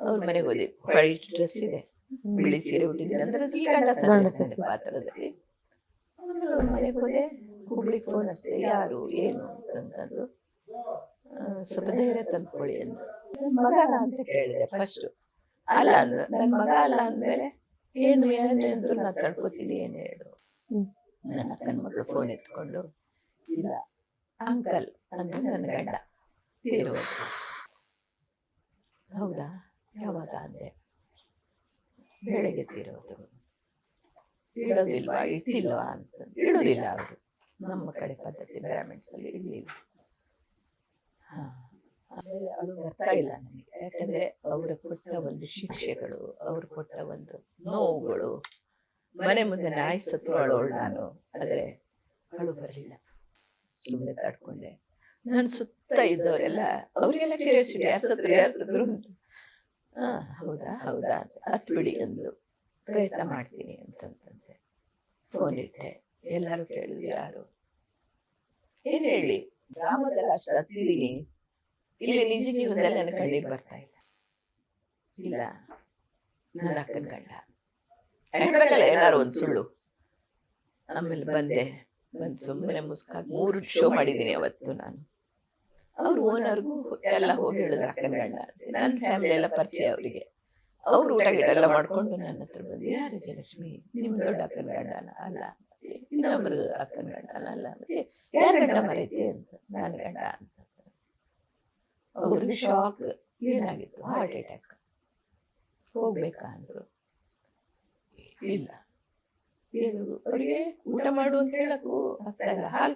ಅವ್ರ ಮನೆಗೆ ಹೋದೆ. ವೈಟ್ ಡ್ರೆಸ್ ಇದೆ, ಬಿಳಿ ಸೀರೆ ಉಟ್ಟಿದ್ದೀನಿ ಅಂದ್ರೆ ಅದ್ರಲ್ಲಿ ಗಂಡ ಸತ್ತಿದ್ದಾನೆ ಪಾತ್ರದಲ್ಲಿ. ಆಮೇಲೆ ಅವ್ರ ಮನೆಗೆ ಹೋದೆ, ಹುಬ್ಳಿಗೆ ಫೋನ್ ಹಚ್ಚಿದೆ, ಯಾರು ಏನು ಅಂತಂದು. ಸ್ವಲ್ಪ ಧೈರ್ಯ ತಂದ್ಕೊಳ್ಳಿ ಅಂದ್ರು. ನನ್ನ ಮಗನ ಅಂತ ಕೇಳಿದೆ ಫಸ್ಟು. ಅಲ್ಲ ಅಂದ. ನನ್ನ ಮಗ ಅಲ್ಲ ಅಂದಮೇಲೆ ಏನು ಏನೇಂದ್ರು ನಾನು ತಡ್ಕೋತೀನಿ, ಏನು ಹೇಳು. ನನ್ನ ಅಕ್ಕನ ಮಗಳು ಫೋನ್ ಎತ್ಕೊಂಡು, ಇಲ್ಲ ಅಂಕಲ್ ಅಂದ್ರೆ ನನ್ನ ಗಂಡ ತೀರೋದು. ಹೌದಾ, ಯಾವಾಗ ಅಂದೆ. ಬೆಳಗ್ಗೆ ತೀರೋದು. ಇಡೋದಿಲ್ವಾ, ಇಟ್ಟಿಲ್ವಾ ಅಂತ. ಇಡೋದಿಲ್ಲ ಅವರು, ನಮ್ಮ ಕಡೆ ಪದ್ಧತಿ ಬ್ರಾಹ್ಮಿಣ್ಸ್ ಅಲ್ಲಿ ಇರಲಿಲ್ಲ. ಆಮೇಲೆ ಅದು ಅರ್ಥ ಇಲ್ಲ ನನಗೆ, ಯಾಕಂದ್ರೆ ಅವರು ಕೊಟ್ಟ ಒಂದು ಶಿಕ್ಷೆಗಳು, ಅವರು ಕೊಟ್ಟ ಒಂದು ನೋವುಗಳು. ಮನೆ ಮುಂದೆ ನಾಯಿ ಸತ್ರು ಅಳೋಳು ನಾನು, ಆದರೆ ಅಳು ಬರಲಿಲ್ಲ, ಸುಮ್ಮನೆ ತಡ್ಕೊಂಡೆ. ನನ್ನ ಸುತ್ತ ಇದ್ದವರೆಲ್ಲ ಅವರಿಗೆಲ್ಲ ಕ್ಯೂರಿಯಾಸಿಟಿ, ಯಾರು ಸತ್ರು ಅಂತ. ಹೌದಾ ಹೌದಾ ಅಂತ, ಹತ್ತು ಬಿಡಿ ಅಂದು, ಪ್ರಯತ್ನ ಮಾಡ್ತೀನಿ ಅಂತಂತೆ. ಫೋನ್ ಇಟ್ಟೆ, ಎಲ್ಲರೂ ಕೇಳಿದ್ರು ಯಾರು, ಏನು ಹೇಳಿ, ಗ್ರಾಮದಲ್ಲಿ ಅಷ್ಟು ಹತ್ತಿದ್ದೀನಿ, ಇಲ್ಲಿ ನಿಜ ಜೀವನದಲ್ಲಿ ನನ್ನ ಕಣ್ಣಿಗೆ ಬರ್ತಾ ಇಲ್ಲ. ಇಲ್ಲ, ನನ್ನ ಅಕ್ಕನ ಗಂಡ ಹೇಳ್ಬೇಕಲ್ಲ ಏನಾರು ಒಂದು ಸುಳ್ಳು. ಆಮೇಲೆ ಬಂದು ಸುಮ್ಮನೆ ಮುಸ್ಕಾಗಿ 3 ಶೋ ಮಾಡಿದ್ದೀನಿ ಅವತ್ತು ನಾನು. ಅವ್ರ ಓನರ್ಗೂ ಎಲ್ಲ ಹೋಗಿ ಹೇಳಿದ್ರು ಅಕ್ಕನ ಗಂಡ ಅಂತ. ನನ್ನ ಫ್ಯಾಮಿಲಿ ಎಲ್ಲ ಪರಿಚಯ ಅವರಿಗೆ. ಅವ್ರು ಊಟ ಗಿಟ ಎಲ್ಲ ಮಾಡ್ಕೊಂಡು ನನ್ನ ಹತ್ರ ಬಂದು, ಯಾರು ಜಯಲಕ್ಷ್ಮಿ, ನಿಮ್ಮ ದೊಡ್ಡ ಅಕ್ಕನ ಗಂಡನ? ಅಲ್ಲ. ಇನ್ನೊಬ್ರು ಅಕ್ಕನ ಗಂಡನ? ಅಲ್ಲ. ಮತ್ತೆ ಯಾರ ಗಂಡ ಮರೈತಿ ಅಂತ. ನನ್ನ ಗಂಡ ಅಂತ. ಅವ್ರಿಗೆ ಶಾಕ್, ಏನಾಗಿತ್ತು? Heart attack. ಹೋಗ್ಬೇಕಾ ಅಂದ್ರು. ಇಲ್ಲ, ಅವರಿಗೆ ಊಟ ಮಾಡು ಅಂತ ಹೇಳಕ್ಕೂ ಆಗ್ತಾ ಇಲ್ಲ. ಹಾಲು